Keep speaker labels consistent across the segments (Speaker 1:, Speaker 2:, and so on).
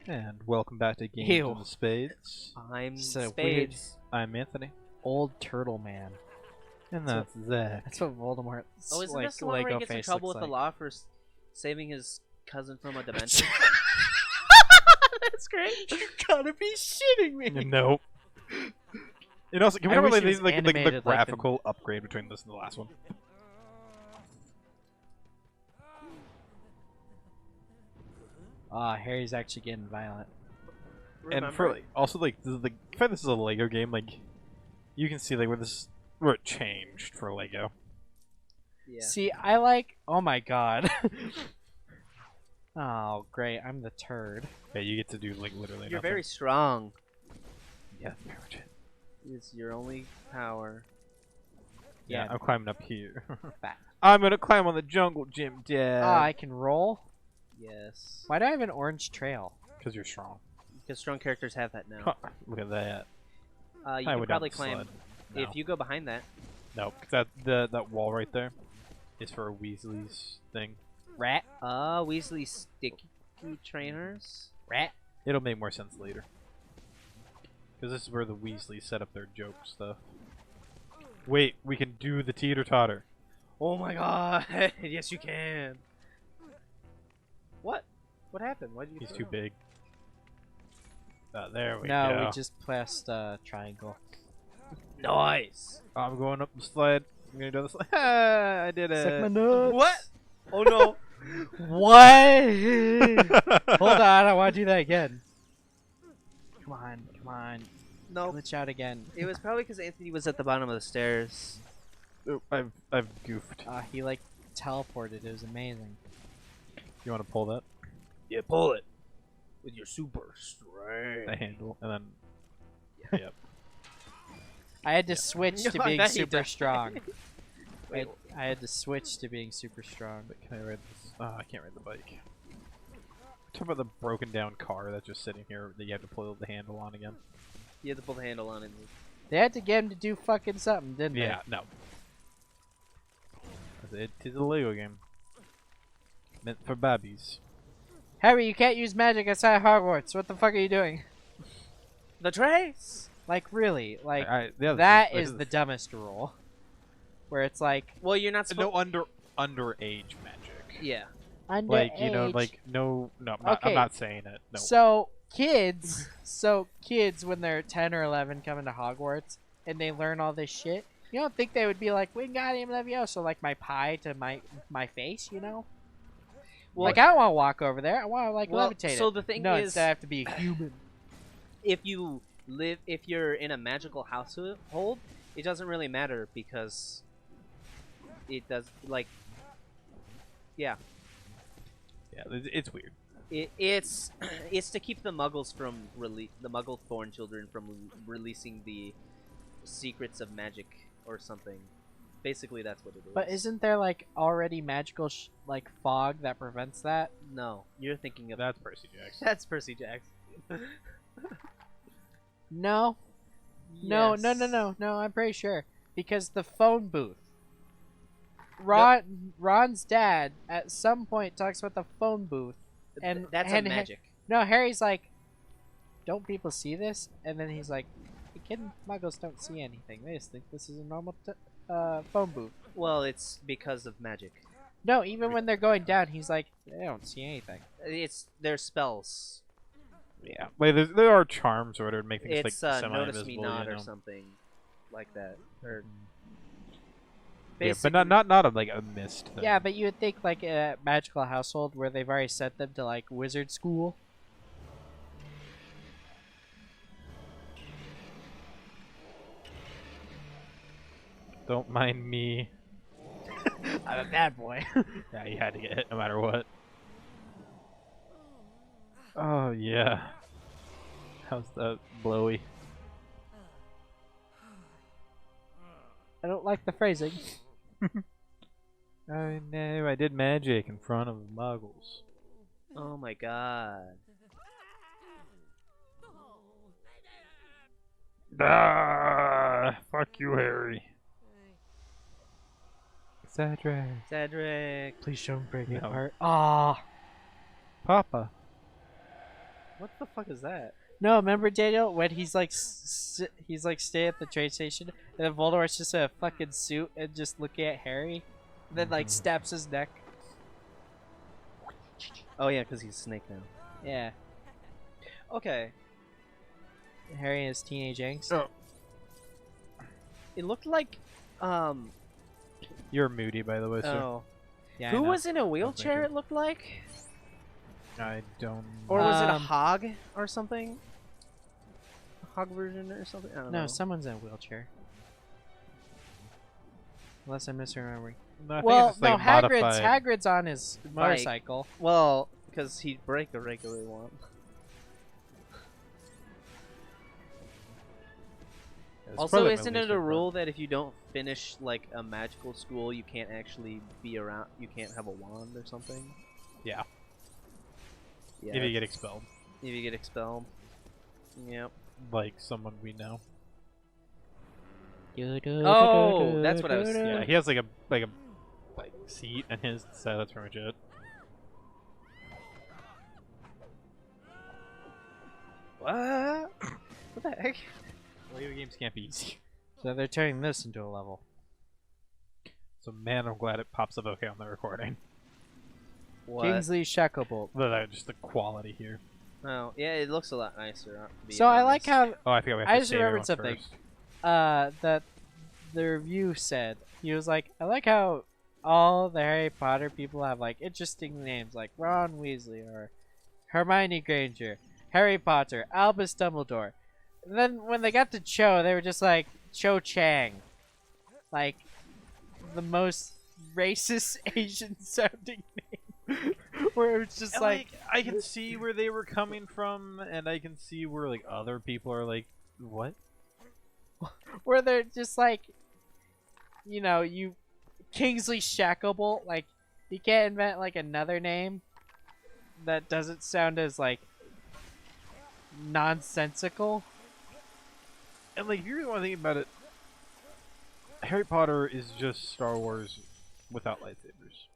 Speaker 1: And welcome back to Games
Speaker 2: Ew.
Speaker 1: and Spades.
Speaker 3: I'm
Speaker 2: So
Speaker 3: Spades.
Speaker 1: I'm Anthony.
Speaker 2: Old turtle man.
Speaker 1: And
Speaker 2: That's
Speaker 1: that's Zach.
Speaker 2: That's what Voldemort's
Speaker 3: Oh, isn't
Speaker 2: like,
Speaker 3: this the one where
Speaker 2: Lego
Speaker 3: he gets in
Speaker 2: face
Speaker 3: trouble
Speaker 2: looks
Speaker 3: with
Speaker 2: like.
Speaker 3: the law for saving his cousin from a dimension? That's great.
Speaker 2: You gotta be shitting me.
Speaker 1: Nope. And also, can we
Speaker 2: I
Speaker 1: talk
Speaker 2: wish
Speaker 1: about
Speaker 2: it was
Speaker 1: the
Speaker 2: animated like the-
Speaker 1: graphical upgrade between this and the last one?
Speaker 2: Harry's actually getting violent.
Speaker 1: And for also the fact this is a Lego game, like you can see like where it changed for Lego.
Speaker 3: Yeah.
Speaker 2: See, I like. Oh my god. Oh great, I'm the turd.
Speaker 1: Yeah, you get to do like literally.
Speaker 3: You're
Speaker 1: nothing.
Speaker 3: very strong.
Speaker 1: Yeah, very much it.
Speaker 3: It's your only power.
Speaker 1: Yeah,
Speaker 2: Yeah.
Speaker 1: I'm climbing up here.
Speaker 2: Fat.
Speaker 1: I'm gonna climb on the jungle gym, Dad.
Speaker 2: I can roll.
Speaker 3: Yes.
Speaker 2: Why do I have an orange trail?
Speaker 1: Because you're strong.
Speaker 3: Because strong characters have that now.
Speaker 1: Huh, look at that.
Speaker 3: You
Speaker 1: I
Speaker 3: can
Speaker 1: would
Speaker 3: probably
Speaker 1: not
Speaker 3: climb
Speaker 1: slide. No.
Speaker 3: if you go behind that.
Speaker 1: No, 'cause that wall right there is for Weasley's thing.
Speaker 2: Rat.
Speaker 3: Weasley sticky trainers.
Speaker 2: Rat.
Speaker 1: It'll make more sense later. Because this is where the Weasleys set up their joke stuff. Wait, we can do the teeter-totter.
Speaker 3: Oh my god! Yes, you can. What? What happened? Why did you?
Speaker 1: He's
Speaker 3: throw
Speaker 1: too
Speaker 3: it?
Speaker 1: big. There we
Speaker 2: No,
Speaker 1: go.
Speaker 2: we just pressed triangle.
Speaker 3: Nice.
Speaker 1: I'm going up the slide. I'm gonna do the slide. I did
Speaker 2: Suck my
Speaker 1: it.
Speaker 2: nuts.
Speaker 3: What? Oh no!
Speaker 2: What? Hold on, I want to do that again. Come on, come on.
Speaker 3: No,
Speaker 2: Glitch out again.
Speaker 3: it was probably because Anthony was at the bottom of the stairs.
Speaker 1: Oh, I've goofed.
Speaker 2: He like teleported. It was amazing.
Speaker 1: You want to pull that?
Speaker 3: Yeah, pull it with your super
Speaker 1: The
Speaker 3: strength.
Speaker 1: handle, and then. Yep.
Speaker 2: I had to switch to
Speaker 3: I
Speaker 2: being
Speaker 3: bet you
Speaker 2: super
Speaker 3: did.
Speaker 2: strong.
Speaker 3: Wait,
Speaker 2: I had to switch to being super strong.
Speaker 1: But can I ride this? Oh, I can't ride the bike. Talk about the broken down car that's just sitting here that you have to pull the handle on again.
Speaker 3: you have to pull the handle on it.
Speaker 2: They had to get him to do fucking something, didn't they?
Speaker 1: Yeah, no. It is a Lego game. Meant for babbies.
Speaker 2: Harry, you can't use magic outside Hogwarts. What the fuck are you doing?
Speaker 3: The trace.
Speaker 2: Like, really? Like,
Speaker 1: Yeah,
Speaker 2: that is the dumbest rule. Where it's like,
Speaker 3: Well, you're not supposed.
Speaker 1: no underage magic.
Speaker 3: Yeah.
Speaker 1: Like, you know,
Speaker 2: underage.
Speaker 1: like no, I'm
Speaker 2: Okay.
Speaker 1: not saying it. No.
Speaker 2: So kids, when they're 10 or 11, come into Hogwarts and they learn all this shit. You don't think they would be like, Wingardium Leviosa, like my pie to my face, you know?
Speaker 3: Well,
Speaker 2: Like, I don't want to walk over there. I want to like
Speaker 3: well,
Speaker 2: levitate
Speaker 3: so
Speaker 2: it.
Speaker 3: the thing
Speaker 2: no,
Speaker 3: is,
Speaker 2: instead I have to be a human.
Speaker 3: if you're in a magical household, it doesn't really matter because it does like. Yeah.
Speaker 1: Yeah, it's weird.
Speaker 3: It's it's to keep the Muggles from the Muggle Thorn children from releasing the secrets of magic or something. Basically, that's what it is.
Speaker 2: But isn't there like already magical like fog that prevents that?
Speaker 3: No, you're thinking of
Speaker 1: That's Percy Jackson.
Speaker 3: that's Percy Jackson.
Speaker 2: No,
Speaker 3: Yes.
Speaker 2: no. I'm pretty sure because the phone booth. Ron's dad at some point talks about the phone booth. And-
Speaker 3: That's
Speaker 2: and
Speaker 3: a magic.
Speaker 2: No, Harry's like, don't people see this? And then he's like, the kid Muggles don't see anything. They just think this is a normal phone booth.
Speaker 3: Well, it's because of magic.
Speaker 2: No, even when they're going down, he's like, they don't see anything.
Speaker 3: It's their spells.
Speaker 1: Yeah. Like there are charms or whatever to make things
Speaker 3: It's
Speaker 1: like
Speaker 3: notice
Speaker 1: semi-invisible.
Speaker 3: me not
Speaker 1: you
Speaker 3: or
Speaker 1: know?
Speaker 3: something like that. Or
Speaker 1: Yeah, but not a, like a mist thing.
Speaker 2: Yeah, but you would think like a magical household where they've already sent them to like wizard school.
Speaker 1: Don't mind me.
Speaker 2: I'm a bad boy.
Speaker 1: Yeah, you had to get hit no matter what. Oh yeah. How's that blowy?
Speaker 2: I don't like the phrasing.
Speaker 1: I know, I did magic in front of the muggles.
Speaker 3: oh my god.
Speaker 1: Ah, fuck you, Harry. Cedric.
Speaker 3: Cedric.
Speaker 2: Please don't break
Speaker 1: No.
Speaker 2: it apart. Ah,
Speaker 1: Papa.
Speaker 3: What the fuck is that?
Speaker 2: No, remember Daniel when he's like he's like staying at the train station and then Voldemort's just in a fucking suit and just looking at Harry, and then like snaps his neck.
Speaker 3: Oh yeah, because he's Snake now.
Speaker 2: Yeah,
Speaker 3: Okay.
Speaker 2: Harry and his teenage angst.
Speaker 1: Oh.
Speaker 3: It looked like
Speaker 1: You're moody, by the way, sir.
Speaker 3: oh.
Speaker 2: Yeah, I
Speaker 3: Who
Speaker 2: know.
Speaker 3: was in a wheelchair?
Speaker 1: you.
Speaker 3: It looked like,
Speaker 1: I don't.
Speaker 3: or was it a
Speaker 2: Um,
Speaker 3: hog or something? A hog version or something? I don't know.
Speaker 2: No, someone's in a wheelchair. Unless I'm misremembering.
Speaker 1: No, I think
Speaker 2: Well,
Speaker 1: it's just, like,
Speaker 2: no,
Speaker 1: modified.
Speaker 2: Hagrid's on his motorcycle.
Speaker 3: Well, because he'd break a regular one.
Speaker 1: It's
Speaker 3: Also,
Speaker 1: probably my
Speaker 3: isn't
Speaker 1: least
Speaker 3: it a
Speaker 1: favorite
Speaker 3: rule that if you don't finish like a magical school, you can't actually be around? You can't have a wand or something?
Speaker 1: Yeah.
Speaker 3: Yeah.
Speaker 1: If you get expelled,
Speaker 3: if you get expelled. Yep.
Speaker 1: like someone we know.
Speaker 3: Oh, that's what I was.
Speaker 1: Yeah, he has like a seat in his, so that's pretty much it.
Speaker 3: What? What the heck?
Speaker 1: Video games can't be easy.
Speaker 2: So they're turning this into a level.
Speaker 1: So man, I'm glad it pops up okay on the recording.
Speaker 3: What?
Speaker 2: Kingsley Shacklebolt.
Speaker 1: Just the quality here.
Speaker 3: Oh, yeah, it looks a lot nicer. To be
Speaker 2: So I like
Speaker 3: honest.
Speaker 2: how
Speaker 1: Oh, I forgot we have
Speaker 2: I
Speaker 1: to
Speaker 2: just
Speaker 1: save
Speaker 2: remembered
Speaker 1: everyone
Speaker 2: something.
Speaker 1: first.
Speaker 2: that the review said. He was like, I like how all the Harry Potter people have like interesting names like Ron Weasley or Hermione Granger, Harry Potter, Albus Dumbledore. And then when they got to Cho, they were just like Cho Chang. Like the most racist Asian sounding name. Where it's just
Speaker 1: And,
Speaker 2: like
Speaker 1: I can see where they were coming from, and I can see where like other people are like, what?
Speaker 2: where they're just like, you know, you Kingsley Shacklebolt, like you can't invent like another name that doesn't sound as like nonsensical.
Speaker 1: And like, if you really want to think about it, Harry Potter is just Star Wars without lightsabers.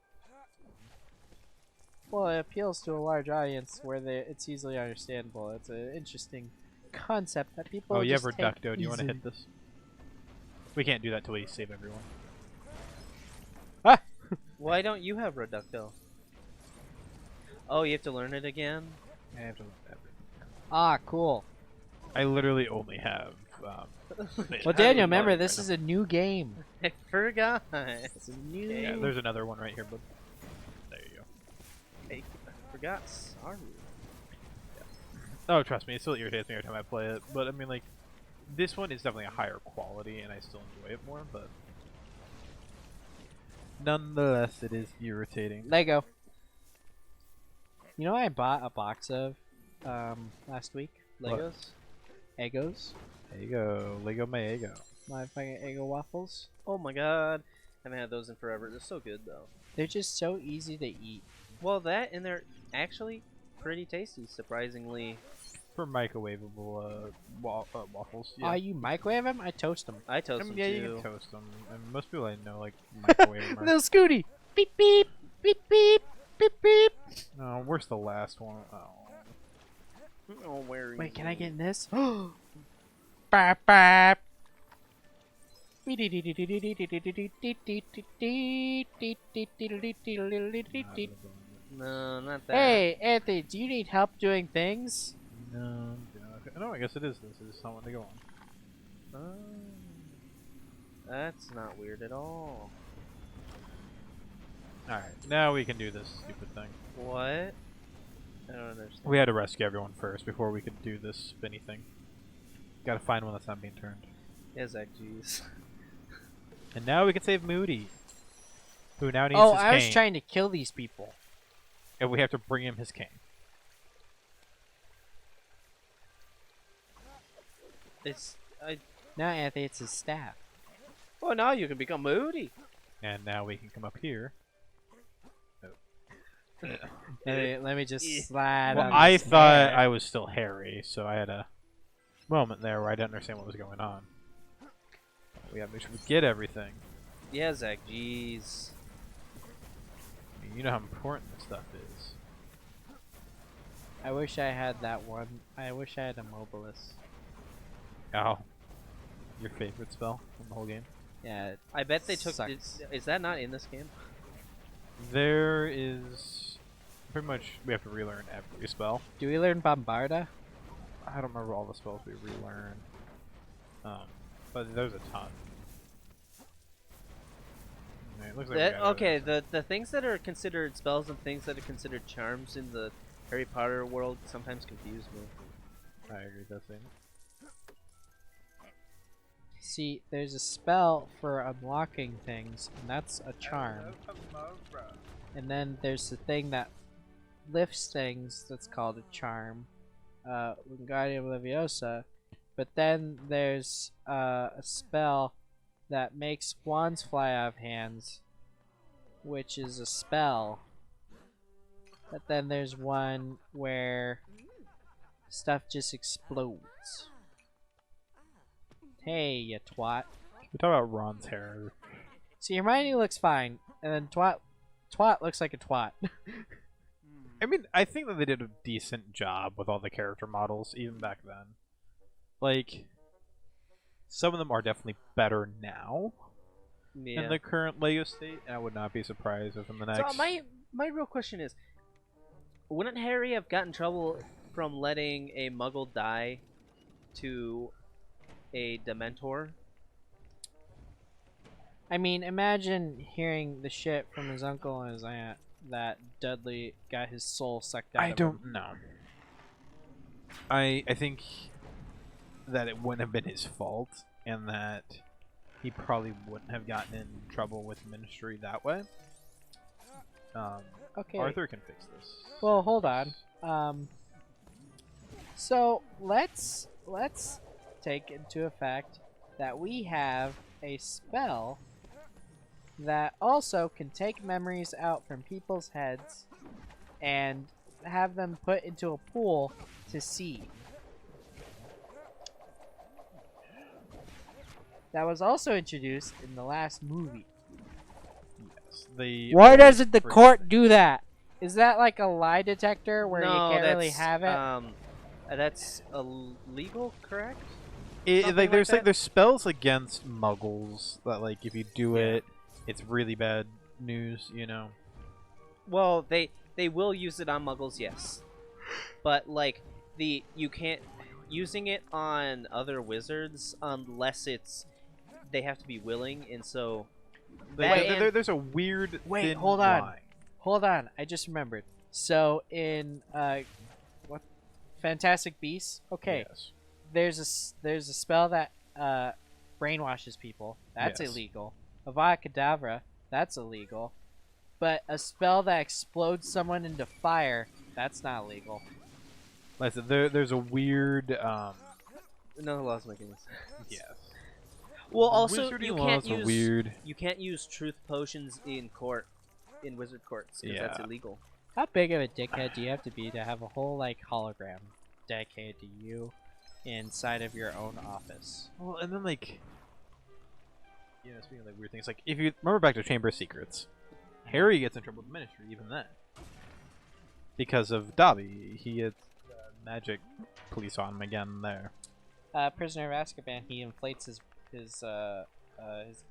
Speaker 2: Well, it appeals to a large audience where it's easily understandable. It's an interesting concept that people.
Speaker 1: Oh, you have
Speaker 2: just take
Speaker 1: Reducto. Do you want to
Speaker 2: easy.
Speaker 1: hit this? We can't do that till we save everyone.
Speaker 3: Why don't you have Reducto? Oh, you have to learn it again?
Speaker 1: I have to look at everything.
Speaker 2: Ah, cool.
Speaker 1: I literally only have.
Speaker 2: Well, Daniel, remember this is a new game.
Speaker 3: I forgot.
Speaker 2: It's a new.
Speaker 1: Yeah, there's another one right here, but there you go.
Speaker 3: I forgot. Sorry.
Speaker 1: Oh, trust me, it still irritates me every time I play it. But I mean, like, this one is definitely a higher quality, and I still enjoy it more. But nonetheless, it is irritating.
Speaker 2: Lego. You know what I bought a box of last week?
Speaker 1: What?
Speaker 3: Legos?
Speaker 2: Egos.
Speaker 1: There you go, Lego my Ego.
Speaker 2: My fucking Eggo waffles.
Speaker 3: Oh my god. I haven't had those in forever. They're so good, though.
Speaker 2: They're just so easy to eat.
Speaker 3: Well, that and they're actually pretty tasty, surprisingly.
Speaker 1: For microwavable waffles. Yeah.
Speaker 2: You microwave them? I toast them.
Speaker 3: I
Speaker 1: I
Speaker 3: toast
Speaker 1: mean,
Speaker 3: them
Speaker 1: yeah,
Speaker 3: too.
Speaker 1: you can toast them. And most people I know like microwave them.
Speaker 2: Little Scooty. Beep beep beep beep beep beep.
Speaker 1: Oh, where's the last one? Oh.
Speaker 3: Oh, where?
Speaker 2: Wait, can I get in this? Bap bap.
Speaker 3: No, not that.
Speaker 2: Hey, Anthony, do you need help doing things?
Speaker 1: No, okay. No, I guess it is this. It is someone to go on.
Speaker 3: Oh, that's not weird at all.
Speaker 1: Alright, now we can do this stupid thing.
Speaker 3: What? I don't understand.
Speaker 1: We had to rescue everyone first before we could do this spinny thing. Gotta find one that's not being turned.
Speaker 3: Yeah, Zach, jeez.
Speaker 1: And now we can save Moody, who now needs
Speaker 2: Oh,
Speaker 1: his
Speaker 2: I was
Speaker 1: cane.
Speaker 2: trying to kill these people.
Speaker 1: And we have to bring him his cane.
Speaker 3: It's
Speaker 2: Now, Anthony, it's his staff.
Speaker 3: well, now you can become Moody.
Speaker 1: And now we can come up here.
Speaker 2: Let me just slide.
Speaker 1: Well,
Speaker 2: on
Speaker 1: I
Speaker 2: his
Speaker 1: thought
Speaker 2: hair.
Speaker 1: I was still Harry, so I had a moment there where I didn't understand what was going on. We gotta make sure we get everything.
Speaker 3: Yeah, Zach, jeez.
Speaker 1: I mean, you know how important this stuff is.
Speaker 2: I wish I had that one. I wish I had a Mobilis.
Speaker 1: Ow. Your favorite spell in the whole game?
Speaker 2: Yeah.
Speaker 3: I bet they took.
Speaker 2: Sucks.
Speaker 3: Is that not in this game?
Speaker 1: There is pretty much we have to relearn every spell.
Speaker 2: Do we learn Bombarda?
Speaker 1: I don't remember all the spells we relearn. But there's a ton. Yeah, it looks like we got
Speaker 3: Okay,
Speaker 1: others.
Speaker 3: the things that are considered spells and things that are considered charms in the Harry Potter world sometimes confuse me.
Speaker 1: I agree with that thing.
Speaker 2: See, there's a spell for unlocking things, and that's a charm. And then there's the thing that lifts things that's called a charm. Wingardium Leviosa. But then there's a spell that makes wands fly out of hands, which is a spell. But then there's one where stuff just explodes. Hey, you twat.
Speaker 1: We talk about Ron's hair.
Speaker 2: See, Hermione looks fine, and then twat looks like a twat.
Speaker 1: I mean, I think that they did a decent job with all the character models, even back then. Like, some of them are definitely better now
Speaker 3: Yeah.
Speaker 1: in the current Lego state, and I would not be surprised if in the next...
Speaker 3: So my real question is, wouldn't Harry have gotten trouble from letting a Muggle die to a Dementor?
Speaker 2: I mean, imagine hearing the shit from his uncle and his aunt that Dudley got his soul sucked out
Speaker 1: I
Speaker 2: of him.
Speaker 1: don't know. I think that it wouldn't have been his fault, and that he probably wouldn't have gotten in trouble with Ministry that way.
Speaker 2: Okay.
Speaker 1: Arthur can fix this.
Speaker 2: Well, hold on. So let's take into effect that we have a spell that also can take memories out from people's heads and have them put into a pool to see. That was also introduced in the last movie.
Speaker 1: Yes, the
Speaker 2: Why
Speaker 1: old
Speaker 2: doesn't the
Speaker 1: freeze
Speaker 2: court
Speaker 1: thing.
Speaker 2: do that? Is that like a lie detector where
Speaker 3: No,
Speaker 2: you can't really
Speaker 3: that's,
Speaker 2: have it?
Speaker 3: That's illegal, correct?
Speaker 1: It,
Speaker 3: Something
Speaker 1: like
Speaker 3: like
Speaker 1: there's
Speaker 3: that?
Speaker 1: there's spells against Muggles that like if you do
Speaker 3: Yeah.
Speaker 1: it, it's really bad news. You know.
Speaker 3: Well, they will use it on Muggles, yes, but like you can't using it on other wizards unless they have to be willing, and so that and-
Speaker 1: There's a weird.
Speaker 2: Wait,
Speaker 1: thin
Speaker 2: hold on.
Speaker 1: line.
Speaker 2: Hold on, I just remembered. So in what Fantastic Beasts? Okay,
Speaker 1: Yes.
Speaker 2: there's a spell that brainwashes people. That's
Speaker 1: Yes.
Speaker 2: illegal. Avada Kedavra, that's illegal. But a spell that explodes someone into fire, that's not illegal.
Speaker 1: Like I said, there's a weird.
Speaker 3: none of the laws make any sense.
Speaker 1: Yes.
Speaker 3: Well,
Speaker 1: The
Speaker 3: also
Speaker 1: wizarding
Speaker 3: you
Speaker 1: laws
Speaker 3: can't
Speaker 1: are
Speaker 3: use
Speaker 1: weird.
Speaker 3: you can't use truth potions in wizard courts because that's
Speaker 1: Yeah.
Speaker 3: illegal.
Speaker 2: How big of a dickhead do you have to be to have a whole like hologram dedicated to you inside of your own office?
Speaker 1: Well, and then like, you know, speaking of like weird things, like if you remember back to Chamber of Secrets, Harry gets in trouble with the Ministry even then because of Dobby. He gets magic police on him again there.
Speaker 2: Prisoner of Azkaban, he inflates his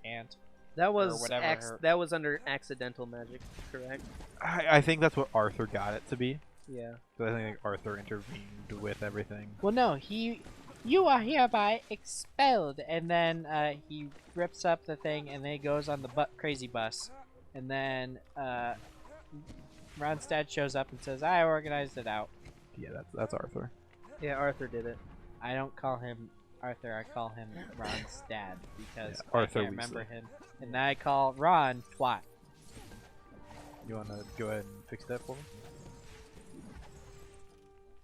Speaker 2: aunt.
Speaker 3: That was
Speaker 2: whatever her-
Speaker 3: that was under accidental magic, correct?
Speaker 1: I think that's what Arthur got it to be.
Speaker 3: Yeah.
Speaker 1: 'Cause I think like, Arthur intervened with everything.
Speaker 2: Well, no, you are hereby expelled, and then he rips up the thing, and then he goes on the crazy bus, and then Ron's dad shows up and says, "I organized it out."
Speaker 1: Yeah, that's Arthur.
Speaker 3: Yeah, Arthur did it.
Speaker 2: I don't call him Arthur, I call him Ron's dad because
Speaker 1: Yeah, Arthur
Speaker 2: I can't remember
Speaker 1: Weasley.
Speaker 2: him, and then I call Ron twat.
Speaker 1: You want to go ahead and fix that for me?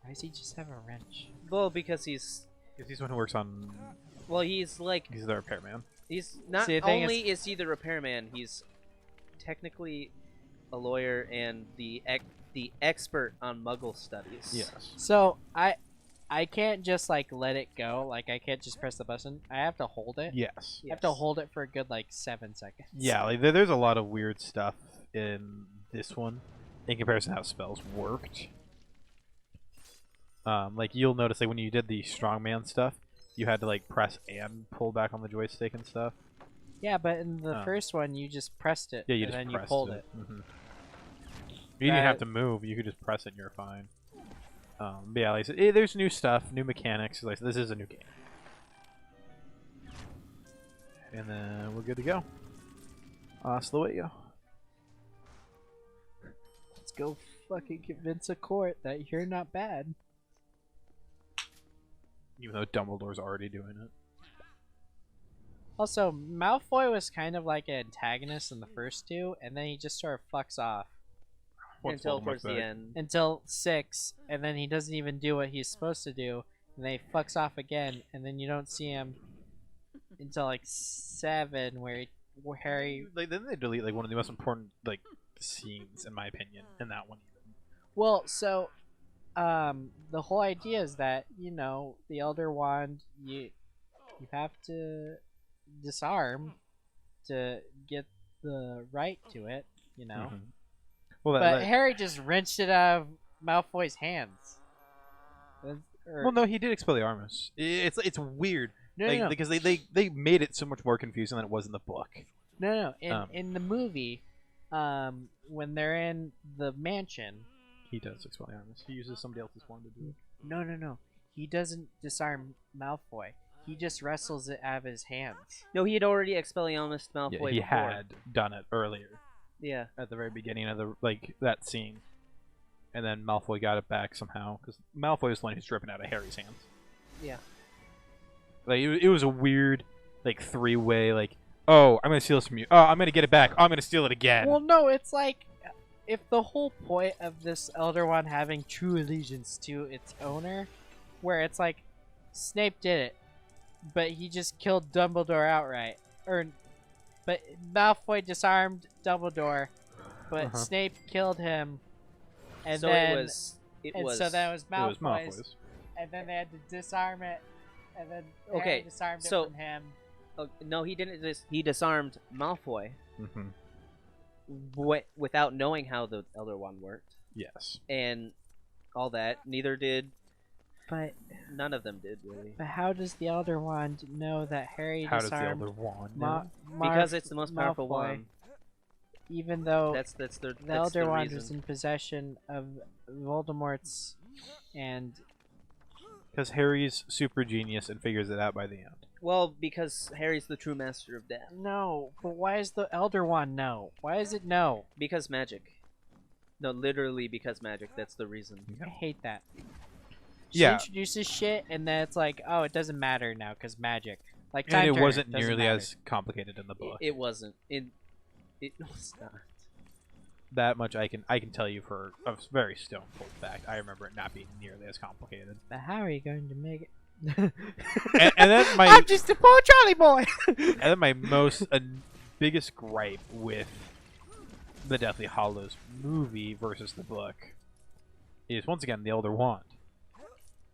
Speaker 2: Why does he just have a wrench?
Speaker 3: Well, because he's
Speaker 1: Because he's the one who works on.
Speaker 3: he's like
Speaker 1: He's the repairman.
Speaker 3: he's not
Speaker 2: See, the thing
Speaker 3: only is he the repairman, he's technically a lawyer and the expert on Muggle studies.
Speaker 1: Yes.
Speaker 2: So I can't just like let it go. Like I can't just press the button. I have to hold it.
Speaker 1: Yes.
Speaker 2: I have to hold it for a good like 7 seconds.
Speaker 1: Yeah, like there's a lot of weird stuff in this one in comparison to how spells worked. Like you'll notice like when you did the strongman stuff, you had to like press and pull back on the joystick and stuff.
Speaker 2: Yeah, but in the
Speaker 1: Oh.
Speaker 2: first one, you just pressed it,
Speaker 1: Yeah, you
Speaker 2: and
Speaker 1: just
Speaker 2: then you
Speaker 1: pressed
Speaker 2: pulled it.
Speaker 1: Mhm. You didn't have
Speaker 2: That-
Speaker 1: to move. You could just press it and you're fine. But yeah, like I said, there's new stuff, new mechanics. Like this is a new game. And then we're good to go. Hasta luego.
Speaker 2: Let's go fucking convince a court that you're not bad.
Speaker 1: Even though Dumbledore's already doing it.
Speaker 2: Also, Malfoy was kind of like an antagonist in the first two, and then he just sort of fucks off
Speaker 1: Once
Speaker 3: until
Speaker 1: Voldemort's
Speaker 3: towards the
Speaker 1: back.
Speaker 3: end.
Speaker 2: until 6, and then he doesn't even do what he's supposed to do, and then he fucks off again, and then you don't see him until like 7, where Harry.
Speaker 1: Like then they delete like one of the most important like scenes in my opinion in that one even.
Speaker 2: Well, so the whole idea is that the Elder Wand you have to disarm to get the right to it,
Speaker 1: Mhm. Well,
Speaker 2: But Harry just wrenched it out of Malfoy's hands.
Speaker 1: well, no, he did Expelliarmus. It's weird,
Speaker 2: No,
Speaker 1: like,
Speaker 2: no, no.
Speaker 1: because they made it so much more confusing than it was in the book.
Speaker 2: No.
Speaker 1: Um,
Speaker 2: In the movie, when they're in the mansion,
Speaker 1: He does Expelliarmus. He uses somebody else's wand to do it.
Speaker 2: no. He doesn't disarm Malfoy. He just wrestles it out of his hands.
Speaker 3: No, he had already Expelliarmus Malfoy
Speaker 1: Yeah, he
Speaker 3: before.
Speaker 1: had done it earlier
Speaker 3: Yeah.
Speaker 1: at the very beginning of the that scene, and then Malfoy got it back somehow because Malfoy was the one who's dripping out of Harry's hands.
Speaker 3: Yeah.
Speaker 1: Like it was a weird like three-way like, oh, I'm gonna steal this from you. Oh, I'm gonna get it back. Oh, I'm gonna steal it again.
Speaker 2: Well, no, it's like if the whole point of this Elder Wand having true allegiance to its owner, where it's like Snape did it, but he just killed Dumbledore outright, but Malfoy disarmed Dumbledore, but
Speaker 1: Uh-huh.
Speaker 2: Snape killed him, and
Speaker 3: so
Speaker 2: then
Speaker 3: it was.
Speaker 2: so that was
Speaker 1: it was
Speaker 2: Malfoy's,
Speaker 1: Malfoy's.
Speaker 2: and then they had to disarm it, and then
Speaker 3: Okay,
Speaker 2: Harry disarmed
Speaker 3: so-
Speaker 2: it from him.
Speaker 3: Oh, no, he didn't. He disarmed Malfoy
Speaker 1: Mm-hmm.
Speaker 3: without knowing how the Elder Wand worked,
Speaker 1: Yes.
Speaker 3: and all that. Neither did.
Speaker 2: But
Speaker 3: None of them did really.
Speaker 2: how does the Elder Wand know that Harry
Speaker 1: How does the
Speaker 2: disarmed
Speaker 1: Elder Wand
Speaker 2: Ma-
Speaker 1: know?
Speaker 3: Because it's the most powerful
Speaker 2: Malfoy,
Speaker 3: wand.
Speaker 2: even though
Speaker 3: That's their.
Speaker 2: the
Speaker 3: That's
Speaker 2: Elder
Speaker 3: the
Speaker 2: Wand
Speaker 3: reason.
Speaker 2: was in possession of Voldemort's, and
Speaker 1: Because Harry's super genius and figures it out by the end.
Speaker 3: Well, because Harry's the true master of death.
Speaker 2: no, but why is the Elder Wand no? Why is it no?
Speaker 3: Because magic. No, literally because magic. That's the reason.
Speaker 2: I hate that. She
Speaker 1: Yeah.
Speaker 2: introduces shit, and then it's like, oh, it doesn't matter now because magic. Like
Speaker 1: And
Speaker 2: Time
Speaker 1: it
Speaker 2: Turner
Speaker 1: wasn't
Speaker 2: doesn't
Speaker 1: nearly
Speaker 2: matter.
Speaker 1: as complicated in the book.
Speaker 3: It wasn't. It was not.
Speaker 1: That much I can tell you for a very stone cold fact. I remember it not being nearly as complicated.
Speaker 2: But how are you going to make it?
Speaker 1: And then my
Speaker 2: I'm just a poor Charlie boy.
Speaker 1: and then my most biggest gripe with the Deathly Hallows movie versus the book is once again the Elder Wand,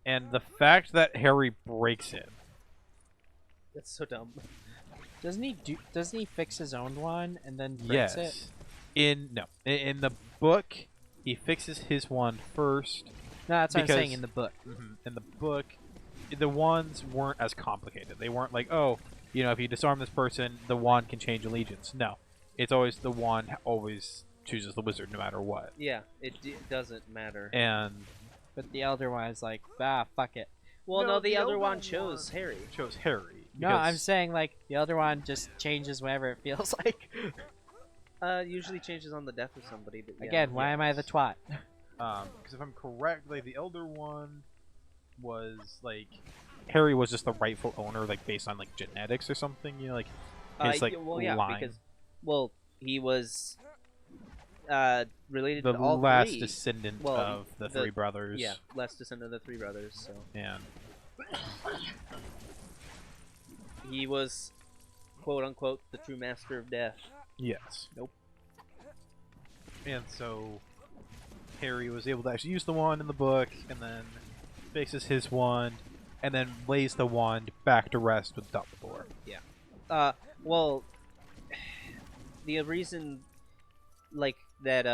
Speaker 1: and the fact that Harry breaks it.
Speaker 3: That's so dumb.
Speaker 2: Doesn't he fix his own wand and then breaks it?
Speaker 1: In the book, he fixes his wand first.
Speaker 2: No, that's what I'm saying
Speaker 1: Because-
Speaker 2: in the book.
Speaker 1: In the book, the wands weren't as complicated. They weren't like, oh, if you disarm this person, the wand can change allegiance. No, it's always the wand always chooses the wizard no matter what.
Speaker 3: Yeah, it doesn't matter.
Speaker 1: And
Speaker 2: But the Elder Wand is like, fuck it.
Speaker 3: Well,
Speaker 1: No,
Speaker 3: no, the
Speaker 1: the
Speaker 3: Elder
Speaker 1: Elder
Speaker 3: Wand
Speaker 1: Wand
Speaker 3: chose Harry.
Speaker 1: chose Harry.
Speaker 2: No,
Speaker 1: because-
Speaker 2: I'm saying like the Elder Wand just changes whenever it feels like.
Speaker 3: Usually changes on the death of somebody. But yeah.
Speaker 2: Again, why am I the twat?
Speaker 1: because if I'm correct, like the Elder Wand was like Harry was just the rightful owner, like based on like genetics or something. His like
Speaker 3: well, yeah,
Speaker 1: line,
Speaker 3: because he was related
Speaker 1: the
Speaker 3: to all
Speaker 1: last
Speaker 3: three.
Speaker 1: descendant
Speaker 3: Well,
Speaker 1: of the three brothers.
Speaker 3: Yeah, last descendant of the three brothers. So
Speaker 1: and
Speaker 3: he was, quote unquote, the true master of death.
Speaker 1: yes,
Speaker 3: Nope.
Speaker 1: And so Harry was able to actually use the wand in the book, and then fixes his wand, and then lays the wand back to rest with Dumbledore.
Speaker 3: Well, the reason like that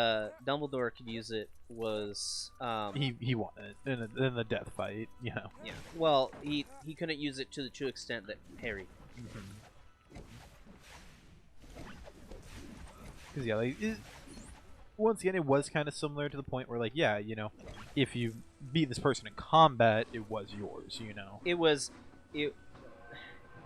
Speaker 3: Dumbledore could use it was
Speaker 1: He won it in the death fight. You know.
Speaker 3: yeah. Well, he couldn't use it to the true extent that Harry.
Speaker 1: Because yeah, like once again, it was kind of similar to the point where, like, yeah, you know, if you beat this person in combat, it was yours. You know.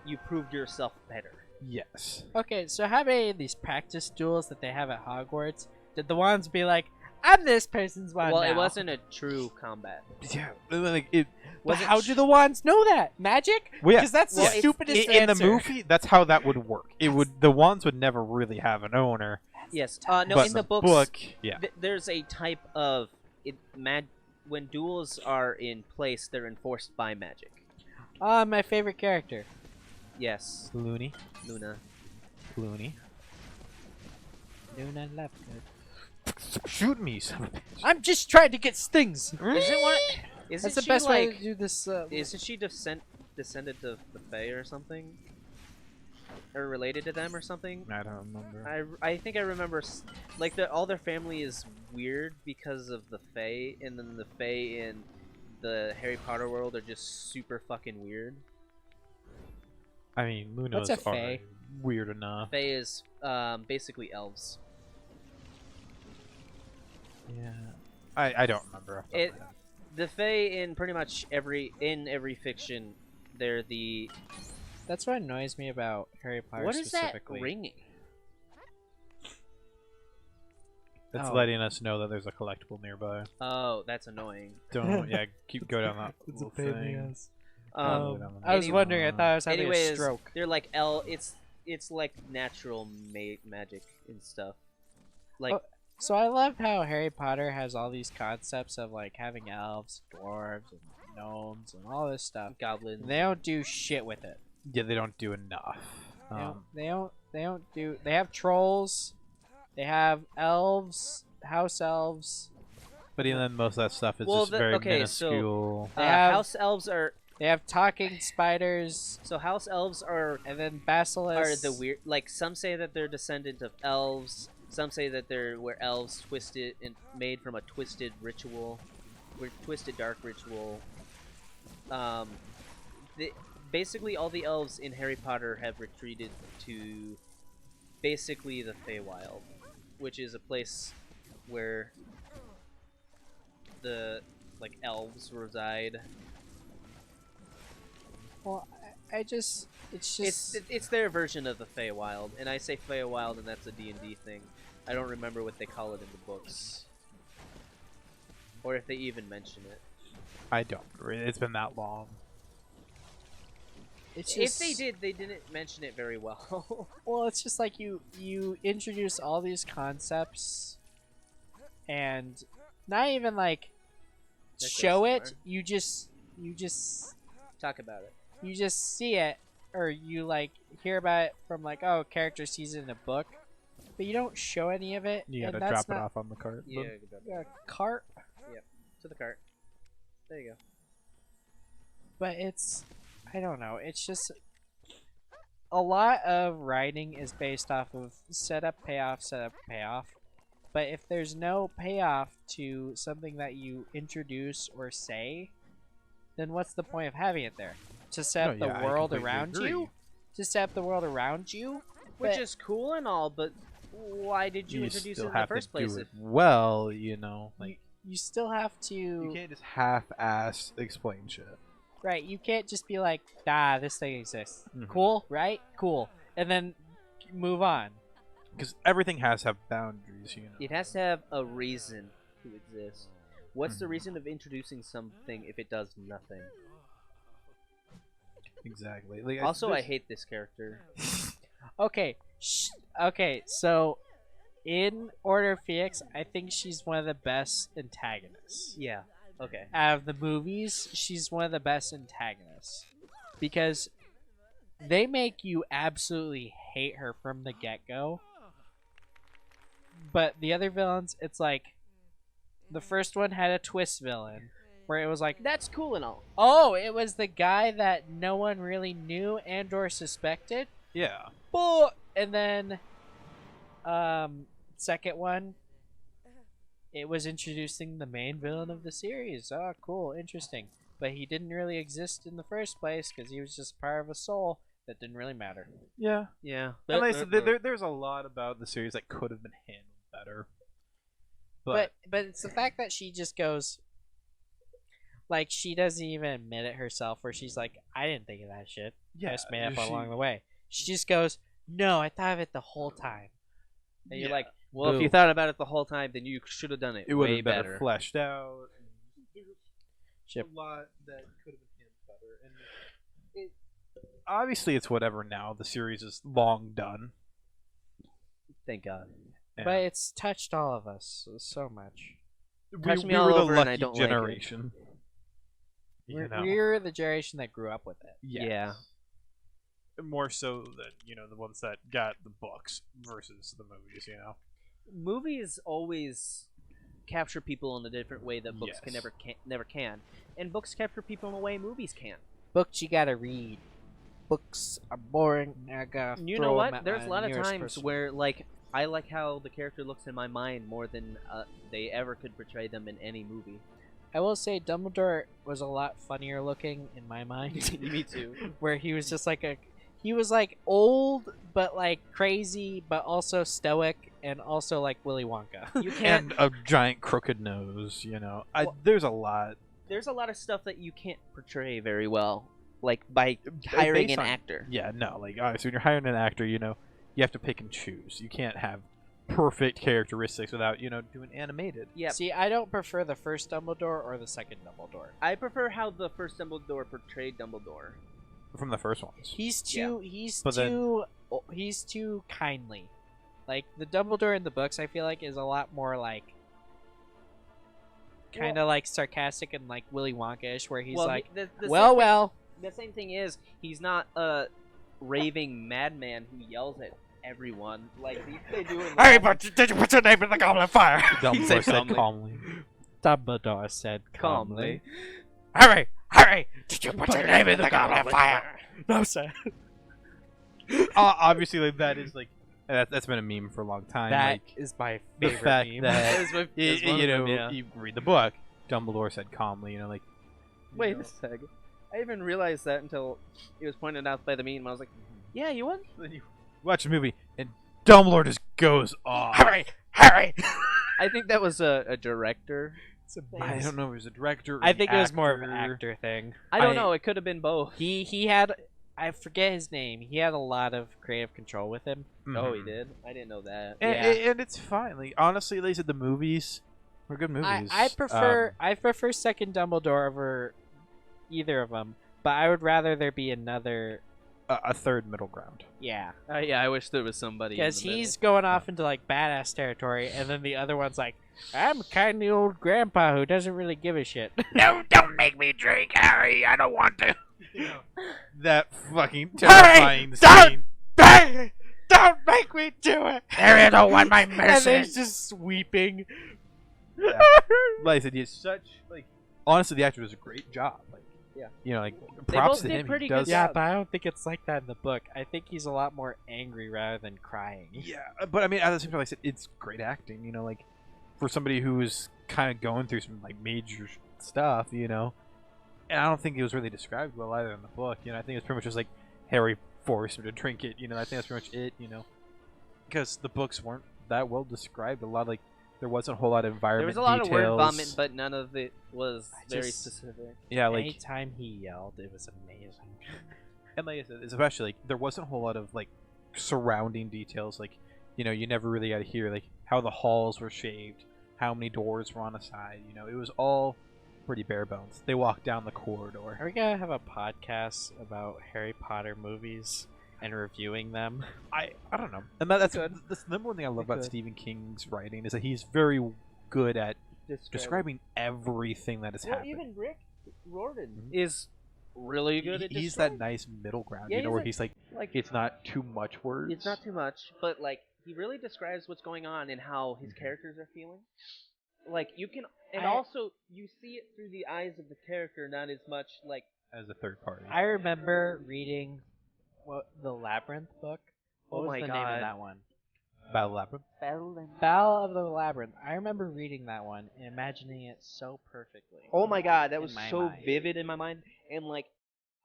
Speaker 3: You proved yourself better.
Speaker 1: Yes.
Speaker 2: Okay, so how many of these practice duels that they have at Hogwarts did the wands be like, I'm this person's wand
Speaker 3: Well,
Speaker 2: now?
Speaker 3: it wasn't a true combat.
Speaker 1: Yeah. Like it.
Speaker 2: But
Speaker 3: Was it
Speaker 2: how do the wands know that? Magic?
Speaker 1: Well, yeah.
Speaker 2: Because that's
Speaker 3: Well,
Speaker 2: the
Speaker 3: it's-
Speaker 2: stupidest
Speaker 1: In the
Speaker 2: answer.
Speaker 1: movie, that's how that would work. It would the wands would never really have an owner.
Speaker 3: Yes. No,
Speaker 1: but
Speaker 3: in the books,
Speaker 1: book, yeah.
Speaker 3: there's a type of when duels are in place, they're enforced by magic.
Speaker 2: My favorite character.
Speaker 3: Yes,
Speaker 1: Looney.
Speaker 3: Luna.
Speaker 1: Looney.
Speaker 2: Luna Lovegood.
Speaker 1: Shoot me, son of a bitch.
Speaker 2: I'm just trying to get stings.
Speaker 3: Isn't one? Isn't
Speaker 2: That's the
Speaker 3: she
Speaker 2: best way
Speaker 3: like?
Speaker 2: to do this.
Speaker 3: Isn't she descended of the Fae or something? Or related to them or something?
Speaker 1: I don't remember.
Speaker 3: I think I remember like all their family is weird because of the Fae, and then the Fae in the Harry Potter world are just super fucking weird.
Speaker 1: I mean, Luna's
Speaker 2: What's a fae?
Speaker 1: weird enough.
Speaker 3: Fae is basically elves.
Speaker 1: Yeah. I don't remember. off the top
Speaker 3: It-
Speaker 1: of my head.
Speaker 3: The Fae in pretty much every fiction, they're the.
Speaker 2: That's what annoys me about Harry Potter
Speaker 3: What is that
Speaker 2: specifically.
Speaker 3: ringing?
Speaker 1: It's
Speaker 2: Oh.
Speaker 1: letting us know that there's a collectible nearby.
Speaker 3: Oh, that's annoying.
Speaker 1: Don't go down that little thing.
Speaker 2: I was
Speaker 3: Anyway-
Speaker 2: wondering. I thought I was having a
Speaker 3: Anyways,
Speaker 2: stroke.
Speaker 3: they're like It's like natural magic and stuff. Like
Speaker 2: Oh, So I love how Harry Potter has all these concepts of like having elves, dwarves, and gnomes, and all this stuff.
Speaker 3: goblins.
Speaker 2: And they don't do shit with it.
Speaker 1: Yeah, they don't do enough.
Speaker 2: They don't do. They have trolls. They have elves, house elves.
Speaker 1: But even then, most of that stuff is
Speaker 3: Well,
Speaker 1: just very
Speaker 3: okay, so-
Speaker 1: minuscule.
Speaker 2: They have-
Speaker 3: House elves are
Speaker 2: They have talking spiders,
Speaker 3: house elves are
Speaker 2: and then basilisks.
Speaker 3: the weird. Like some say that they're descendant of elves. Some say that were elves twisted and made from a twisted ritual, twisted dark ritual. Basically all the elves in Harry Potter have retreated to basically the Feywild, which is a place where the elves reside.
Speaker 2: Well, it's just.
Speaker 3: It's their version of the Feywild, and I say Feywild, and that's a D&D thing. I don't remember what they call it in the books, or if they even mention it.
Speaker 1: I don't. It's been that long.
Speaker 2: It's
Speaker 3: If
Speaker 2: just,
Speaker 3: they did, they didn't mention it very well.
Speaker 2: Well, it's just like you introduce all these concepts, and not even like
Speaker 3: That
Speaker 2: show
Speaker 3: goes
Speaker 2: it.
Speaker 3: somewhere. Talk about it.
Speaker 2: You just see it, or you like hear about it from like, oh, character sees it in a book, but you don't show any of it.
Speaker 1: You
Speaker 2: and
Speaker 1: gotta
Speaker 2: that's
Speaker 1: drop it
Speaker 2: not
Speaker 1: off on the cart.
Speaker 3: Yeah,
Speaker 2: a cart,
Speaker 3: to the cart. There you go.
Speaker 2: but it's, I don't know. It's just a lot of writing is based off of setup, payoff, setup, payoff. But if there's no payoff to something that you introduce or say, then what's the point of having it there? To set up
Speaker 1: No,
Speaker 2: the
Speaker 1: yeah, I
Speaker 2: world
Speaker 1: completely
Speaker 2: around
Speaker 1: agree.
Speaker 2: you? To set up the world around you?
Speaker 3: Which
Speaker 2: But-
Speaker 3: is cool and all, but why did you introduce it
Speaker 1: still
Speaker 3: in the
Speaker 1: have
Speaker 3: first
Speaker 1: to
Speaker 3: place?
Speaker 1: do it well, you know. Like
Speaker 2: You still have to.
Speaker 1: you can't just half-ass explain shit.
Speaker 2: Right, you can't just be like, this thing exists.
Speaker 1: Mhm.
Speaker 2: Cool, right? Cool. And then move on.
Speaker 1: Because everything has to have boundaries, you know.
Speaker 3: It has to have a reason to exist. What's the
Speaker 1: Mhm.
Speaker 3: reason of introducing something if it does nothing?
Speaker 1: Exactly. Like,
Speaker 3: Also, I
Speaker 1: there's-
Speaker 3: hate this character.
Speaker 2: Okay, okay, so in Order of Phoenix, I think she's one of the best antagonists.
Speaker 3: Yeah. Okay.
Speaker 2: Out of the movies, she's one of the best antagonists. Because they make you absolutely hate her from the get-go. But the other villains, it's like, the first one had a twist villain, where it was like,
Speaker 3: That's cool and all.
Speaker 2: oh, it was the guy that no one really knew and or suspected.
Speaker 1: Yeah.
Speaker 2: Bull. And then, second one, it was introducing the main villain of the series. Oh, cool, interesting. But he didn't really exist in the first place because he was just part of a soul that didn't really matter.
Speaker 1: Yeah.
Speaker 3: Yeah.
Speaker 1: And like I said, there's a lot about the series that could have been handled better.
Speaker 2: But it's the fact that she just goes, like, she doesn't even admit it herself, where she's like, I didn't think of that shit. I just made up along the way. She just goes, no, I thought of it the whole time.
Speaker 3: And you're like, well, if you thought about it the whole time, then you should have done it.
Speaker 1: It would
Speaker 3: way
Speaker 1: have been
Speaker 3: better.
Speaker 1: fleshed out.
Speaker 2: Chip.
Speaker 1: A lot that could have been handled better. And obviously, it's whatever now. The series is long done.
Speaker 3: Thank God.
Speaker 1: And
Speaker 2: But it's touched all of us so much.
Speaker 3: Touch me
Speaker 1: we
Speaker 3: all
Speaker 1: were the
Speaker 3: over and
Speaker 1: lucky
Speaker 3: I don't like it.
Speaker 1: generation. You know?
Speaker 2: We're the generation that grew up with it.
Speaker 1: Yes.
Speaker 3: Yeah.
Speaker 1: More so than the ones that got the books versus the movies.
Speaker 3: Movies always capture people in a different way that books
Speaker 1: Yes.
Speaker 3: never can, and books capture people in a way movies can't.
Speaker 2: Books you gotta read. Books are boring. I gotta
Speaker 3: You
Speaker 2: throw
Speaker 3: know
Speaker 2: 'em
Speaker 3: what?
Speaker 2: at
Speaker 3: There's
Speaker 2: my
Speaker 3: a lot of
Speaker 2: nearest
Speaker 3: times
Speaker 2: person.
Speaker 3: where I like how the character looks in my mind more than they ever could portray them in any movie.
Speaker 2: I will say Dumbledore was a lot funnier looking in my mind.
Speaker 3: Me too.
Speaker 2: Where he was just he was like old but like crazy but also stoic and also like Willy Wonka.
Speaker 3: You can't.
Speaker 1: And a giant crooked nose. There's a lot.
Speaker 3: There's a lot of stuff that you can't portray very well, like by hiring
Speaker 1: based
Speaker 3: an
Speaker 1: on-
Speaker 3: actor.
Speaker 1: Yeah, no. Obviously, when you're hiring an actor, you have to pick and choose. You can't have perfect characteristics without doing animated.
Speaker 3: Yeah.
Speaker 2: See, I don't prefer the first Dumbledore or the second Dumbledore.
Speaker 3: I prefer how the first Dumbledore portrayed Dumbledore.
Speaker 1: From the first ones.
Speaker 2: He's too
Speaker 1: But then-
Speaker 2: he's too kindly. Like the Dumbledore in the books I feel like is a lot more like kind of like sarcastic and like Willy Wonka-ish where he's
Speaker 3: well,
Speaker 2: like,
Speaker 3: the
Speaker 2: well.
Speaker 3: The same thing is he's not a raving madman who yells at everyone like they do in the
Speaker 1: Hey, but did you put your name in the goblet of fire? Dumbledore
Speaker 3: said
Speaker 1: said
Speaker 3: calmly.
Speaker 1: calmly.
Speaker 2: Dumbledore said
Speaker 3: calmly.
Speaker 1: Hurry! Hurry! Did you put your name in the goblet of fire?
Speaker 2: No, sir.
Speaker 1: Obviously, that is that's been a meme for a long time.
Speaker 2: That is my
Speaker 1: the
Speaker 2: favorite
Speaker 1: fact
Speaker 2: meme.
Speaker 1: that
Speaker 3: It's one of them, yeah.
Speaker 1: you read the book. Dumbledore said calmly.
Speaker 3: Wait a sec. I even realized that until it was pointed out by the meme. I was like, yeah, you won?
Speaker 1: Then you watch the movie and Dumbledore just goes off.
Speaker 2: Hurry! Hurry!
Speaker 3: I think that was a director.
Speaker 1: I don't know if it was a director. Or
Speaker 2: I
Speaker 1: the
Speaker 2: think it was more of an
Speaker 1: actor.
Speaker 2: actor thing.
Speaker 3: I don't know. It could have been both.
Speaker 2: He had, I forget his name. He had a lot of creative control with him.
Speaker 3: Oh, he
Speaker 1: Mhm.
Speaker 3: did. I didn't know that.
Speaker 1: And it's fine. Honestly, they said the movies were good movies.
Speaker 2: I prefer second Dumbledore over either of them, but I would rather there be another.
Speaker 1: a third middle ground.
Speaker 2: Yeah,
Speaker 3: Yeah, I wish there was somebody.
Speaker 2: because he's going off into like badass territory, and then the other one's like, I'm a kindly old grandpa who doesn't really give a shit.
Speaker 1: No, don't make me drink, Harry. I don't want to. That fucking terrifying scene.
Speaker 2: Don't make me do it!
Speaker 1: Harry, I don't want my
Speaker 2: And
Speaker 1: medicine.
Speaker 2: they're just weeping.
Speaker 1: Yeah. Like I said, he's such honestly, the actor does a great job.
Speaker 3: Yeah.
Speaker 1: Props
Speaker 3: both
Speaker 1: to
Speaker 3: did
Speaker 1: him.
Speaker 3: pretty
Speaker 1: He
Speaker 3: good
Speaker 1: does.
Speaker 2: Yeah,
Speaker 3: job.
Speaker 2: but I don't think it's like that in the book. I think he's a lot more angry rather than crying.
Speaker 1: Yeah, but I mean, at the same time, like I said, it's great acting. For somebody who is kind of going through some major stuff. And I don't think it was really described well either in the book. I think it's pretty much just like Harry forced him to drink it. I think that's pretty much it. Because the books weren't that well described. A lot there wasn't a whole lot of
Speaker 3: There
Speaker 1: environment
Speaker 3: was a lot
Speaker 1: details.
Speaker 3: of word vomit, but none of it was very
Speaker 2: just-
Speaker 3: specific.
Speaker 1: Yeah,
Speaker 2: Anytime he yelled, it was amazing.
Speaker 1: and like I said, especially there wasn't a whole lot of surrounding details. You never really got to hear how the halls were shaped, how many doors were on the side. It was all pretty bare bones. They walked down the corridor.
Speaker 2: Are we gonna have a podcast about Harry Potter movies and reviewing them?
Speaker 1: I don't know. And that's
Speaker 3: could.
Speaker 1: the number one thing I love
Speaker 3: We
Speaker 1: about
Speaker 3: could.
Speaker 1: Stephen King's writing is that he's very good at describing everything that is
Speaker 3: Well,
Speaker 1: happening.
Speaker 3: even Rick Riordan
Speaker 1: Mhm.
Speaker 3: is really good at
Speaker 1: He's that
Speaker 3: describing.
Speaker 1: nice middle ground,
Speaker 3: Yeah,
Speaker 1: where
Speaker 3: he's
Speaker 1: he's
Speaker 3: like
Speaker 1: it's not too much words.
Speaker 3: it's not too much, but he really describes what's going on and how his characters are feeling. You can, and
Speaker 2: I-
Speaker 3: also you see it through the eyes of the character, not as much
Speaker 1: as a third party.
Speaker 2: I remember reading the Labyrinth book. What
Speaker 3: Oh
Speaker 2: was
Speaker 3: my
Speaker 2: the name
Speaker 3: God.
Speaker 2: of that one?
Speaker 1: Battle Labyrinth.
Speaker 2: Battle of the Labyrinth. I remember reading that one and imagining it so perfectly.
Speaker 3: Oh my god, that
Speaker 2: In
Speaker 3: was
Speaker 2: my
Speaker 3: so
Speaker 2: mind.
Speaker 3: vivid in my mind, and like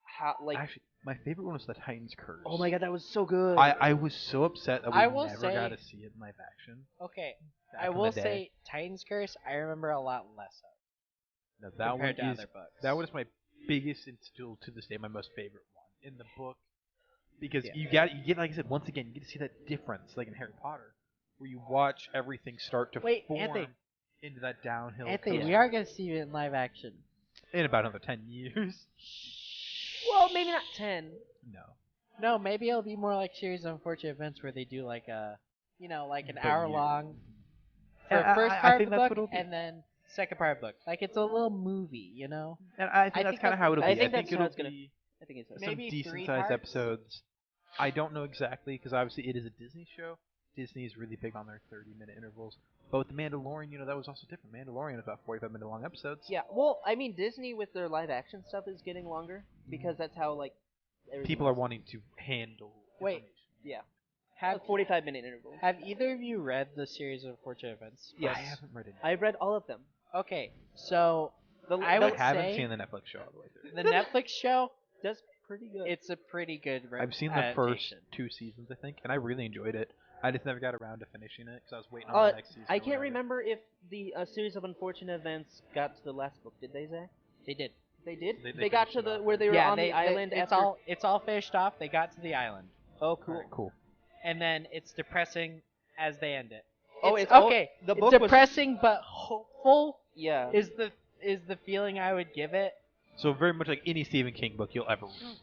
Speaker 3: how
Speaker 1: Actually, my favorite one was the Titan's Curse.
Speaker 3: oh my god, that was so good.
Speaker 1: I was so upset that we
Speaker 2: I will
Speaker 1: never
Speaker 2: say-
Speaker 1: got to see it in live action.
Speaker 2: Okay,
Speaker 1: back
Speaker 2: I
Speaker 1: in the
Speaker 2: will
Speaker 1: day.
Speaker 2: say Titan's Curse. I remember a lot less of
Speaker 1: No, that one
Speaker 2: compared to
Speaker 1: is
Speaker 2: other books.
Speaker 1: that was my biggest and still to this day my most favorite one in the book because
Speaker 2: Yeah.
Speaker 1: you get like I said once again you get to see that difference like in Harry Potter where you watch everything start to
Speaker 2: Wait,
Speaker 1: form
Speaker 2: Anthony.
Speaker 1: into that downhill.
Speaker 2: Anthony,
Speaker 1: coast
Speaker 2: we are gonna see it in live action.
Speaker 1: in about another 10 years.
Speaker 3: well, maybe not 10.
Speaker 1: No,
Speaker 2: No, maybe it'll be more like series of unfortunate events where they do like a, like an
Speaker 1: But
Speaker 2: hour
Speaker 1: you-
Speaker 2: long for
Speaker 1: And
Speaker 2: first
Speaker 1: I
Speaker 2: part
Speaker 1: think
Speaker 2: of the
Speaker 1: that's
Speaker 2: book
Speaker 1: what it'll be.
Speaker 2: and then second part of the book. Like it's a little movie, you know.
Speaker 1: and I think
Speaker 2: I
Speaker 1: that's
Speaker 2: think
Speaker 1: kind of
Speaker 2: that's-
Speaker 1: how it'll
Speaker 3: I
Speaker 1: be.
Speaker 3: think
Speaker 1: I
Speaker 3: that's
Speaker 1: think
Speaker 3: how
Speaker 1: it'll
Speaker 3: it's gonna-
Speaker 1: be
Speaker 3: I think it's
Speaker 1: some
Speaker 2: Maybe
Speaker 1: decent
Speaker 2: 3
Speaker 1: sized
Speaker 2: parts?
Speaker 1: episodes. I don't know exactly because obviously it is a Disney show. Disney is really big on their 30-minute intervals. But with the Mandalorian, that was also different. Mandalorian is about 45-minute long episodes.
Speaker 3: Yeah, well, I mean Disney with their live action stuff is getting longer because that's how like everything
Speaker 1: People are
Speaker 3: else is.
Speaker 1: wanting to handle.
Speaker 2: Wait.
Speaker 1: information.
Speaker 3: Yeah.
Speaker 2: Have
Speaker 3: 45-minute intervals.
Speaker 2: Have either of you read the series of unfortunate events?
Speaker 3: Yes.
Speaker 1: I haven't read it.
Speaker 3: I've read all of them.
Speaker 2: Okay, so
Speaker 3: The,
Speaker 2: I
Speaker 3: the-
Speaker 2: would
Speaker 1: I haven't
Speaker 2: say-
Speaker 1: seen the Netflix show all the way through.
Speaker 2: the Netflix show,
Speaker 3: That's pretty good.
Speaker 2: it's a pretty good
Speaker 1: I've seen the first
Speaker 2: adaptation.
Speaker 1: 2 seasons, I think, and I really enjoyed it. I just never got around to finishing it because I was waiting on
Speaker 3: Uh,
Speaker 1: the next season.
Speaker 3: I
Speaker 1: or
Speaker 3: can't
Speaker 1: whatever.
Speaker 3: remember if the series of unfortunate events got to the last book. Did they, Zach?
Speaker 2: They did.
Speaker 3: They did.
Speaker 1: They
Speaker 3: got
Speaker 1: finished
Speaker 3: to
Speaker 1: it
Speaker 3: the
Speaker 1: off.
Speaker 3: where they were on the island.
Speaker 2: It's
Speaker 3: after...
Speaker 2: all finished off. They got to the island,
Speaker 3: Oh, cool.
Speaker 1: Alright, cool.
Speaker 2: and then it's depressing as they end it.
Speaker 3: Oh,
Speaker 2: it's
Speaker 3: it's all-
Speaker 2: okay.
Speaker 3: the
Speaker 2: It's
Speaker 3: book was-
Speaker 2: depressing but hopeful
Speaker 3: Yeah.
Speaker 2: is the feeling I would give it.
Speaker 1: So very much like any Stephen King book you'll ever read.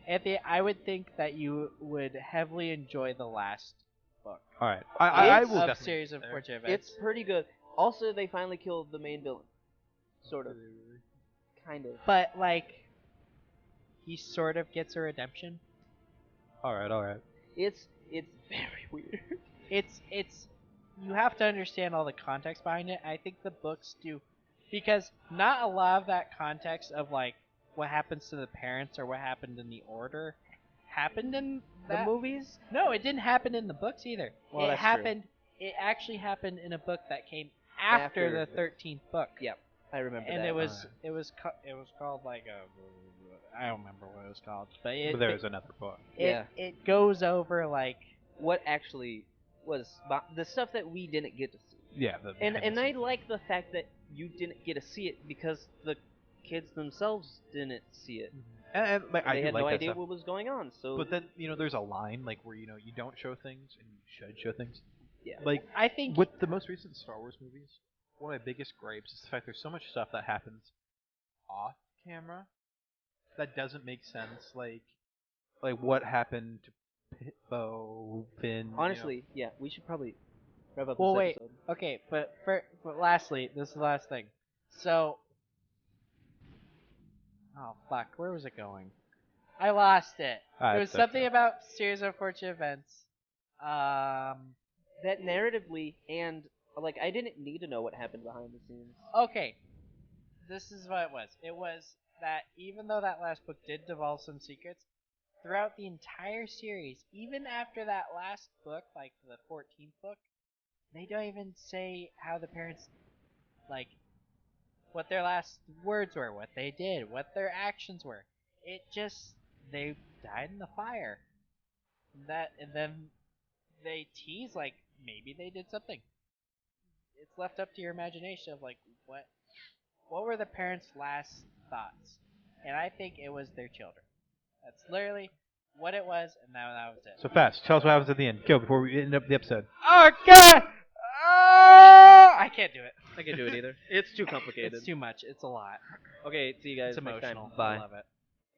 Speaker 2: Anthony, I would think that you would heavily enjoy the last book
Speaker 1: All right, I
Speaker 3: It's
Speaker 1: will
Speaker 2: of
Speaker 1: definitely
Speaker 2: series
Speaker 1: get
Speaker 2: of
Speaker 1: there.
Speaker 2: unfortunate events.
Speaker 3: It's pretty good. Also, they finally killed the main villain. Sort of. Kind of.
Speaker 2: But like, he sort of gets a redemption.
Speaker 1: All right.
Speaker 3: It's very weird.
Speaker 2: It's you have to understand all the context behind it. I think the books do, because not a lot of that context of like what happens to the parents or what happened in the order happened in
Speaker 3: The movies?
Speaker 2: No, it didn't happen in the books either.
Speaker 3: Well,
Speaker 2: it
Speaker 3: that's
Speaker 2: happened. It actually happened in a book that came after
Speaker 3: After
Speaker 2: the 13th book.
Speaker 3: Yeah, I remember
Speaker 2: And
Speaker 3: that.
Speaker 2: it was
Speaker 1: Alright.
Speaker 2: it was called like I don't remember what it was called, but
Speaker 1: But there is another book.
Speaker 3: Yeah.
Speaker 2: it goes over like
Speaker 3: what actually was the stuff that we didn't get to see.
Speaker 1: Yeah.
Speaker 3: And I like the fact that you didn't get to see it because the kids themselves didn't see it.
Speaker 1: and like, I
Speaker 3: They
Speaker 1: do
Speaker 3: had
Speaker 1: like
Speaker 3: no
Speaker 1: that
Speaker 3: idea
Speaker 1: stuff.
Speaker 3: what was going on. So
Speaker 1: But then there's a line like where you don't show things and you should show things.
Speaker 3: yeah.
Speaker 1: Like
Speaker 2: I think
Speaker 1: with the most recent Star Wars movies, one of my biggest gripes is the fact there's so much stuff that happens off camera that doesn't make sense. Like what happened to Bo, Finn.
Speaker 3: Honestly, yeah, we should probably wrap up
Speaker 2: Well,
Speaker 3: this
Speaker 2: wait.
Speaker 3: episode.
Speaker 2: Okay, but lastly, this is the last thing. So, oh fuck, where was it going? I lost it.
Speaker 1: Ah,
Speaker 2: It was
Speaker 1: it's
Speaker 2: something
Speaker 1: okay.
Speaker 2: about series of unfortunate events.
Speaker 3: That narratively and like I didn't need to know what happened behind the scenes.
Speaker 2: Okay, this is what it was. It was that even though that last book did divulge some secrets, throughout the entire series, even after that last book, like the 14th book, they don't even say how the parents, like, what their last words were, what they did, what their actions were. It just, they died in the fire. And then they tease, like, maybe they did something. It's left up to your imagination of, like, what were the parents' last thoughts? And I think it was their children. That's literally what it was, and that was it.
Speaker 1: So fast. Tell us what happens at the end. Go before we end up the episode.
Speaker 2: Oh god! I can't do it.
Speaker 3: I can't do it either. It's too complicated.
Speaker 2: It's too much. It's a lot.
Speaker 3: Okay, see you guys
Speaker 2: It's
Speaker 3: next time.
Speaker 2: emotional.
Speaker 3: Bye.
Speaker 2: I love it.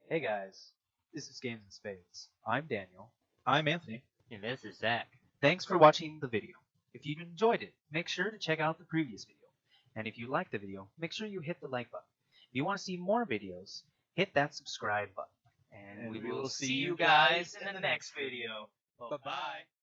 Speaker 4: Hey guys, this is Games and Spades. I'm Daniel. I'm Anthony.
Speaker 5: And this is Zach.
Speaker 4: Thanks for watching the video. If you enjoyed it, make sure to check out the previous video. And if you liked the video, make sure you hit the like button. If you want to see more videos, hit that subscribe button. And we will see you guys in the next video. Bye-bye.